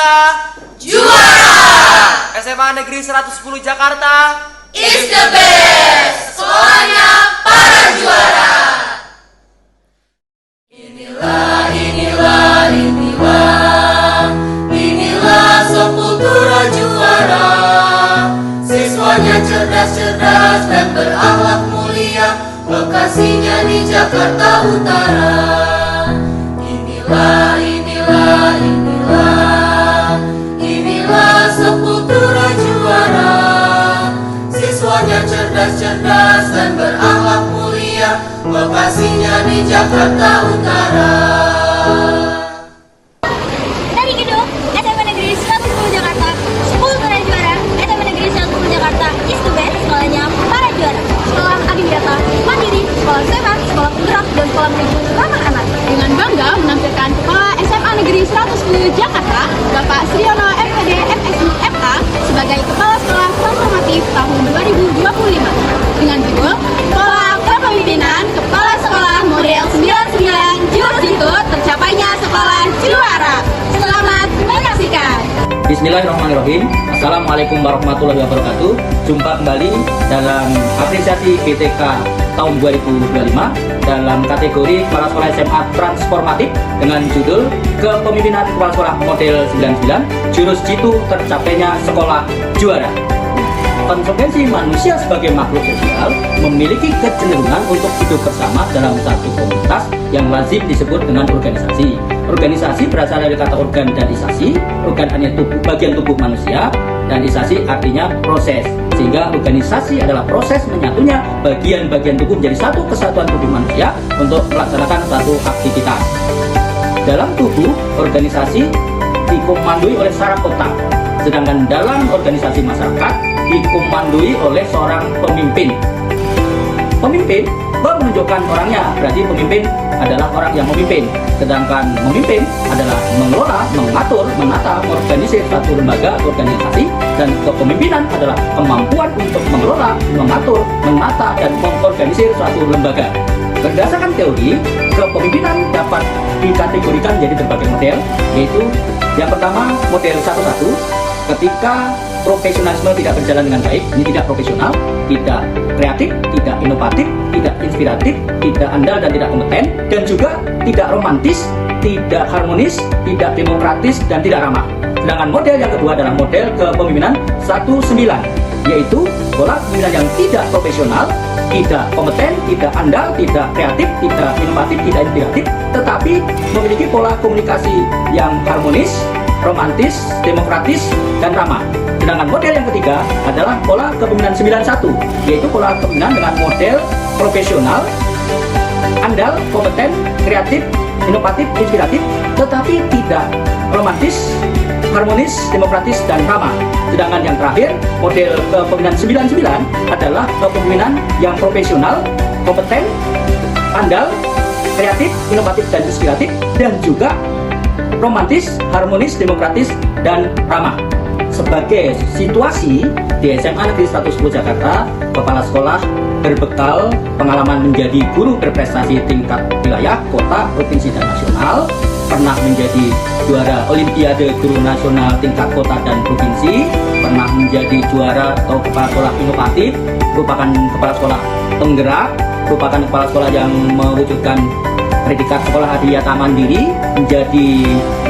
Indonesia juara. SMA Negeri 110 Jakarta Is the best. Sekolahnya para juara. Inilah Subkultura juara. Siswanya cerdas-cerdas dan berakhlak mulia. Lokasinya di Jakarta Utara. Inilah Subkultura juara. Siswanya cerdas-cerdas dan berakhlak mulia. Lokasinya di Jakarta Utara. Dari gedung SMA Negeri 110 Jakarta, Subkultura juara. SMA Negeri 110 Jakarta is the best. Sekolahnya para juara. Sekolah adiwiyata, mandiri, sekolah sehat, sekolah penggerak, dan sekolah manajemen ramah anak. Dengan bangga menampilkan Kepala SMA Negeri 110 Jakarta, Bapak Sriono MPD MSI FA sebagai Kepala Sekolah Transformatif tahun 2025 dengan judul Pola Kepemimpinan Kepala Sekolah Model 99 Jurus Jitu Tercapainya Sekolah Juara. Selamat menyaksikan. Bismillahirrahmanirrahim. Assalamualaikum warahmatullahi wabarakatuh. Jumpa kembali dalam apresiasi BTK tahun 2025 dalam kategori Kepala Sekolah SMA Transformatif dengan judul Kepemimpinan Kepala Sekolah Model 99 Jurus Jitu Tercapainya Sekolah Juara. Konsekuensi manusia sebagai makhluk sosial memiliki kecenderungan untuk hidup bersama dalam satu komunitas yang lazim disebut dengan organisasi. Organisasi berasal dari kata organ dan isasi. Organ artinya tubuh, bagian tubuh manusia, dan isasi artinya proses. Sehingga organisasi adalah proses menyatunya bagian-bagian tubuh menjadi satu kesatuan tubuh manusia untuk melaksanakan satu aktivitas. Dalam tubuh, organisasi dikomandoi oleh saraf otak. Sedangkan dalam organisasi masyarakat dikomandoi oleh seorang pemimpin. Pemimpin menunjukkan orangnya, berarti pemimpin adalah orang yang memimpin. Sedangkan memimpin adalah mengelola, mengatur, menata, mengorganisir suatu lembaga organisasi, dan kepemimpinan adalah kemampuan untuk mengelola, mengatur, menata, dan mengorganisir suatu lembaga. Berdasarkan teori, kepemimpinan dapat dikategorikan menjadi berbagai model, yaitu yang pertama model 1-1, ketika profesionalisme tidak berjalan dengan baik. Ini tidak profesional, tidak kreatif, tidak inovatif, tidak inspiratif, tidak andal dan tidak kompeten, dan juga tidak romantis, tidak harmonis, tidak demokratis, dan tidak ramah. Sedangkan model yang kedua adalah model kepemimpinan 1-9, yaitu pola kepemimpinan yang tidak profesional, tidak kompeten, tidak andal, tidak kreatif, tidak inovatif, tidak inspiratif, tetapi memiliki pola komunikasi yang harmonis, romantis, demokratis, dan ramah. Sedangkan model yang ketiga adalah pola kepemimpinan 9-1, yaitu pola kepemimpinan dengan model profesional, andal, kompeten, kreatif, inovatif, inspiratif, tetapi tidak romantis, harmonis, demokratis, dan ramah. Sedangkan yang terakhir, model kepemimpinan 9-9 adalah kepemimpinan yang profesional, kompeten, andal, kreatif, inovatif, dan inspiratif, dan juga romantis, harmonis, demokratis, dan ramah. Sebagai situasi di SMA Negeri 110 Jakarta, kepala sekolah berbekal pengalaman menjadi guru berprestasi tingkat wilayah, kota, provinsi, dan nasional, pernah menjadi juara Olimpiade Guru Nasional tingkat kota dan provinsi, pernah menjadi juara atau kepala sekolah inovatif, merupakan kepala sekolah penggerak, merupakan kepala sekolah yang mewujudkan predikat sekolah adiwiyata mandiri, menjadi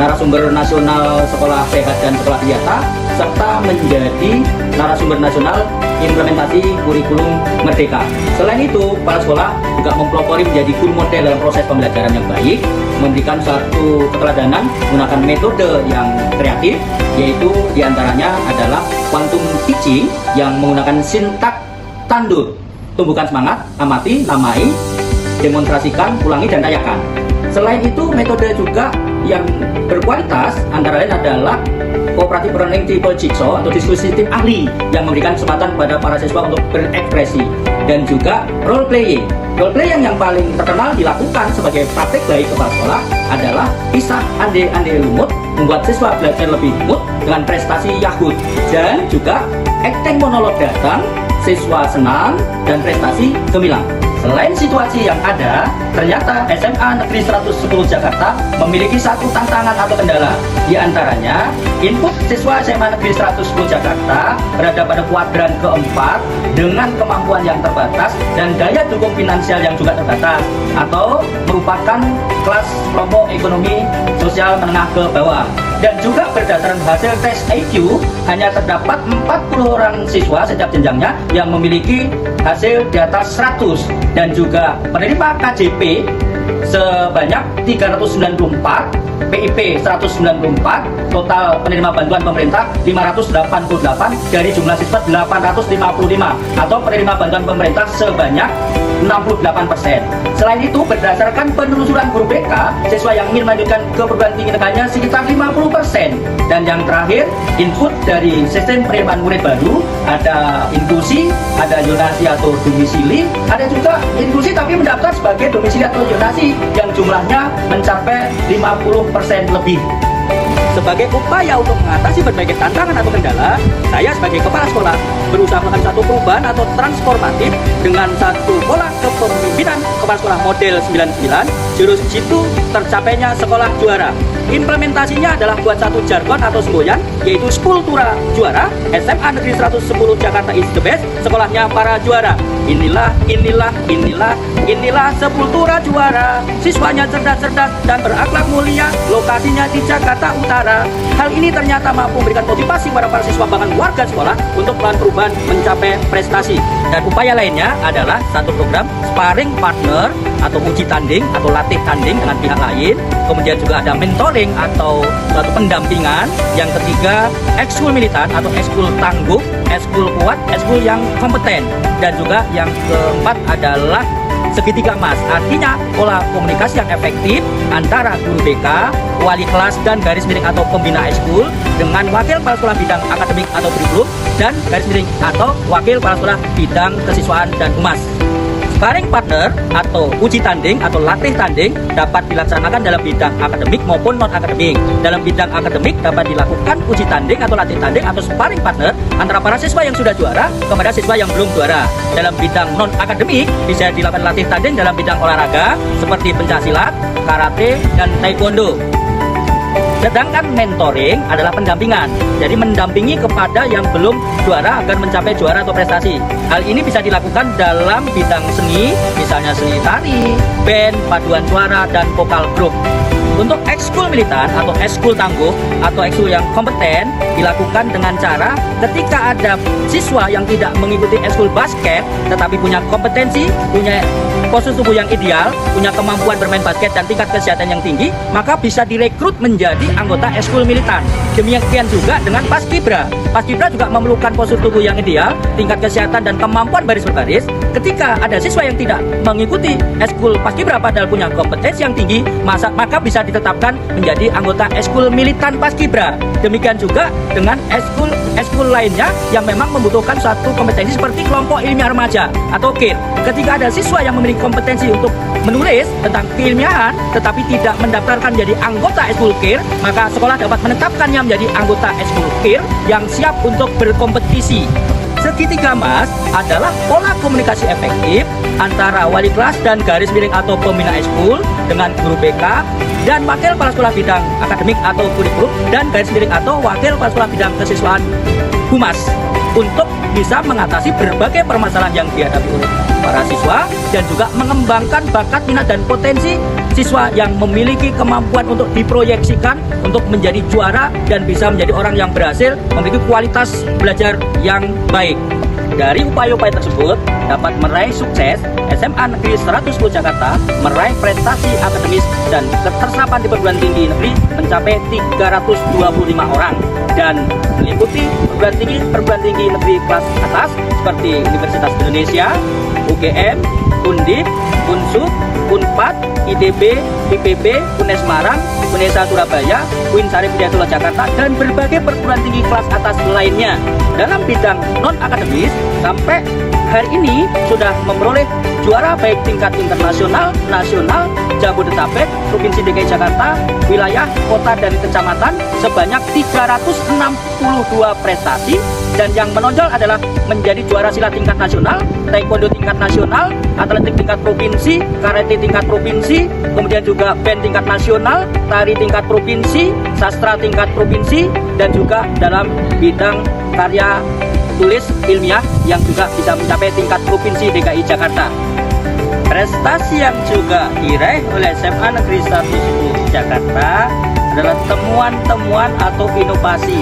narasumber nasional sekolah sehat dan sekolah adiwiyata, serta menjadi narasumber nasional implementasi kurikulum merdeka. Selain itu, kepala sekolah juga mempelopori menjadi guru model dalam proses pembelajaran yang baik, memberikan suatu keteladanan menggunakan metode yang kreatif, yaitu diantaranya adalah quantum teaching yang menggunakan sintak tandur, tumbuhkan semangat, amati, namai, demonstrasikan, ulangi, dan rayakan. Selain itu, metode juga yang berkualitas antara lain adalah cooperative learning triple jigsaw atau diskusi tim ahli yang memberikan kesempatan kepada para siswa untuk berekspresi, dan juga role playing. Role playing yang paling terkenal dilakukan sebagai praktik baik kepala sekolah adalah pisah ande-ande lumut, membuat siswa belajar lebih mood dengan prestasi Yahoo, dan juga acting monolog datang, siswa senang, dan prestasi gemilang. Selain situasi yang ada, ternyata SMA Negeri 110 Jakarta memiliki satu tantangan atau kendala. Di antaranya, input siswa SMA Negeri 110 Jakarta berada pada kuadran keempat dengan kemampuan yang terbatas dan daya dukung finansial yang juga terbatas, atau merupakan kelas kelompok ekonomi sosial menengah ke bawah. Dan juga berdasarkan hasil tes IQ, hanya terdapat 40 orang siswa setiap jenjangnya yang memiliki hasil di atas 100, dan juga penerima KJP sebanyak 394, PIP 194, total penerima bantuan pemerintah 588 dari jumlah siswa 855, atau penerima bantuan pemerintah sebanyak 68%. Selain itu, berdasarkan penelusuran guru BK, siswa yang ingin melanjutkan ke perguruan tinggi negaranya sekitar 50%. Dan yang terakhir, input dari sistem penerimaan murid baru, ada inklusi, ada zonasi atau domisili, ada juga inklusi tapi mendaftar sebagai domisili atau zonasi yang jumlahnya mencapai 50% lebih. Sebagai upaya untuk mengatasi berbagai tantangan atau kendala, saya sebagai kepala sekolah berusaha melakukan satu perubahan atau transformatif dengan satu pola kepemimpinan kepala sekolah model 99, jurus jitu tercapainya sekolah juara. Implementasinya adalah buat satu jargon atau semboyan, yaitu Sepultura Juara, SMA Negeri 110 Jakarta is the best, sekolahnya para juara. Inilah Sepultura Juara, siswanya cerdas-cerdas dan berakhlak mulia, lokasinya di Jakarta Utara. Hal ini ternyata mampu memberikan motivasi kepada para siswa bahkan warga sekolah untuk melakukan perubahan mencapai prestasi. Dan upaya lainnya adalah satu program sparring partner atau uji tanding atau latih tanding dengan pihak lain. Kemudian juga ada mentoring atau suatu pendampingan. Yang ketiga, ekskul militan atau ekskul tangguh, ekskul kuat, ekskul yang kompeten. Dan juga yang keempat adalah segitiga emas, artinya pola komunikasi yang efektif antara guru BK, wali kelas dan garis miring atau pembina ekskul dengan wakil kepala sekolah bidang akademik atau kurikulum dan garis miring atau wakil kepala sekolah bidang kesiswaan dan humas. Sparring partner atau uji tanding atau latih tanding dapat dilaksanakan dalam bidang akademik maupun non-akademik. Dalam bidang akademik dapat dilakukan uji tanding atau latih tanding atau sparring partner antara para siswa yang sudah juara kepada siswa yang belum juara. Dalam bidang non-akademik bisa dilakukan latih tanding dalam bidang olahraga seperti pencaksilat, karate, dan taekwondo. Sedangkan mentoring adalah pendampingan, jadi mendampingi kepada yang belum juara agar mencapai juara atau prestasi. Hal ini bisa dilakukan dalam bidang seni, misalnya seni tari, band, paduan suara, dan vokal grup. Untuk ekskul militan atau ekskul tangguh atau ekskul yang kompeten dilakukan dengan cara ketika ada siswa yang tidak mengikuti ekskul basket tetapi punya kompetensi, punya postur tubuh yang ideal, punya kemampuan bermain basket dan tingkat kesehatan yang tinggi, maka bisa direkrut menjadi anggota ekskul militan. Demikian juga dengan paskibra. Paskibra juga memerlukan postur tubuh yang ideal, tingkat kesehatan dan kemampuan baris berbaris. Ketika ada siswa yang tidak mengikuti ekskul paskibra padahal punya kompetensi yang tinggi, maka bisa ditetapkan menjadi anggota ekskul militan paskibra. Demikian juga dengan ekskul lainnya yang memang membutuhkan suatu kompetensi seperti kelompok ilmiah remaja atau KIR. Ketika ada siswa yang memiliki kompetensi untuk menulis tentang keilmiahan tetapi tidak mendaftarkan menjadi anggota ekskul KIR, maka sekolah dapat menetapkannya menjadi anggota ekskul KIR yang siap untuk berkompetisi. Segitiga emas adalah pola komunikasi efektif antara wali kelas dan garis miring atau pembina ekskul dengan guru BK dan wakil kepala sekolah bidang akademik atau kurikulum dan garis miring atau wakil kepala sekolah bidang kesiswaan humas untuk bisa mengatasi berbagai permasalahan yang dihadapi oleh para siswa dan juga mengembangkan bakat, minat, dan potensi siswa yang memiliki kemampuan untuk diproyeksikan untuk menjadi juara dan bisa menjadi orang yang berhasil memiliki kualitas belajar yang baik. Dari upaya-upaya tersebut dapat meraih sukses SMA Negeri 110 Jakarta meraih prestasi akademis dan ketersapan di perguruan tinggi negeri mencapai 325 orang dan meliputi perguruan tinggi negeri kelas atas seperti Universitas Indonesia, UGM, Undip, Unsub, Unpad, ITB, IPB, UNES Semarang, UNESA Surabaya, UIN Syarif Hidayatullah Jakarta, dan berbagai perguruan tinggi kelas atas lainnya. Dalam bidang non-akademis, sampai hari ini sudah memperoleh juara baik tingkat internasional, nasional, Jabodetabek, Provinsi DKI Jakarta, wilayah, kota, dan kecamatan sebanyak 362 prestasi dan yang menonjol adalah menjadi juara silat tingkat nasional, taekwondo tingkat nasional, atletik tingkat provinsi, karate tingkat provinsi, kemudian juga band tingkat nasional, tari tingkat provinsi, sastra tingkat provinsi, dan juga dalam bidang karya tulis ilmiah yang juga bisa mencapai tingkat provinsi DKI Jakarta. Prestasi yang juga diraih oleh SMA Negeri 110 Jakarta adalah temuan-temuan atau inovasi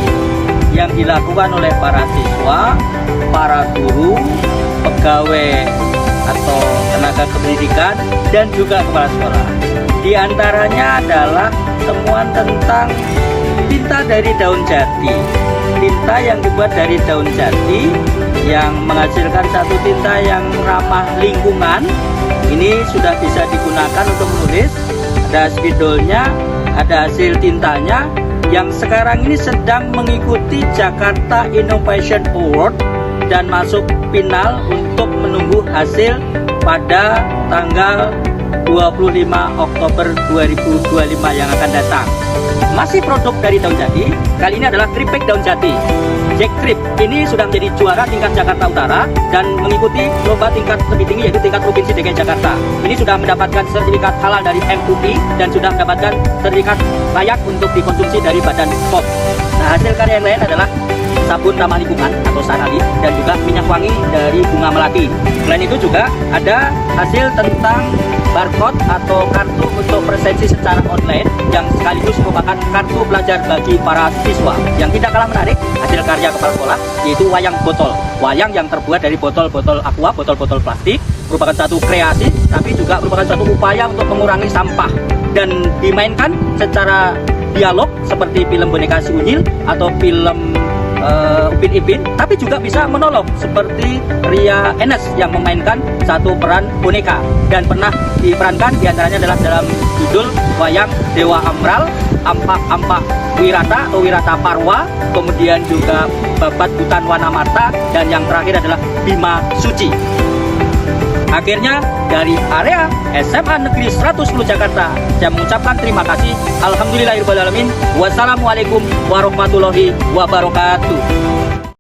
yang dilakukan oleh para siswa, para guru, pegawai atau tenaga kependidikan, dan juga kepala sekolah. Di antaranya adalah temuan tentang tinta dari daun jati. Tinta yang dibuat dari daun jati yang menghasilkan satu tinta yang ramah lingkungan. Ini sudah bisa digunakan untuk menulis. Ada spidolnya, ada hasil tintanya yang sekarang ini sedang mengikuti Jakarta Innovation Award dan masuk final untuk menunggu hasil pada tanggal 25 Oktober 2025 yang akan datang. Masih produk dari daun jati, kali ini adalah grip bag daun jati. Jack Grip ini sudah menjadi juara tingkat Jakarta Utara dan mengikuti lomba tingkat lebih tinggi yaitu tingkat Provinsi DKI Jakarta. Ini sudah mendapatkan sertifikat halal dari MUI dan sudah mendapatkan sertifikat layak untuk dikonsumsi dari Badan POM. Nah, hasil karya yang lain adalah sabun ramah lingkungan atau Sarali dan juga minyak wangi dari bunga melati. Selain itu juga ada hasil tentang barcode atau kartu untuk presensi secara online yang sekaligus merupakan kartu pelajar bagi para siswa. Yang tidak kalah menarik hasil karya kepala sekolah yaitu wayang botol. Wayang yang terbuat dari botol-botol aqua, botol-botol plastik, merupakan satu kreasi tapi juga merupakan satu upaya untuk mengurangi sampah dan dimainkan secara dialog seperti film Boneka Si Unyil atau film Upin Ipin, tapi juga bisa monolog seperti Ria Enes yang memainkan satu peran boneka dan pernah diperankan diantaranya adalah dalam judul wayang Dewa Amral, Ampak Wirata atau Wirata Parwa, kemudian juga Babat Hutan Wanamata, dan yang terakhir adalah Bima Suci. Akhirnya dari area SMA Negeri 110 Jakarta, saya mengucapkan terima kasih. Alhamdulillahirrahmanirrahim. Wassalamualaikum warahmatullahi wabarakatuh.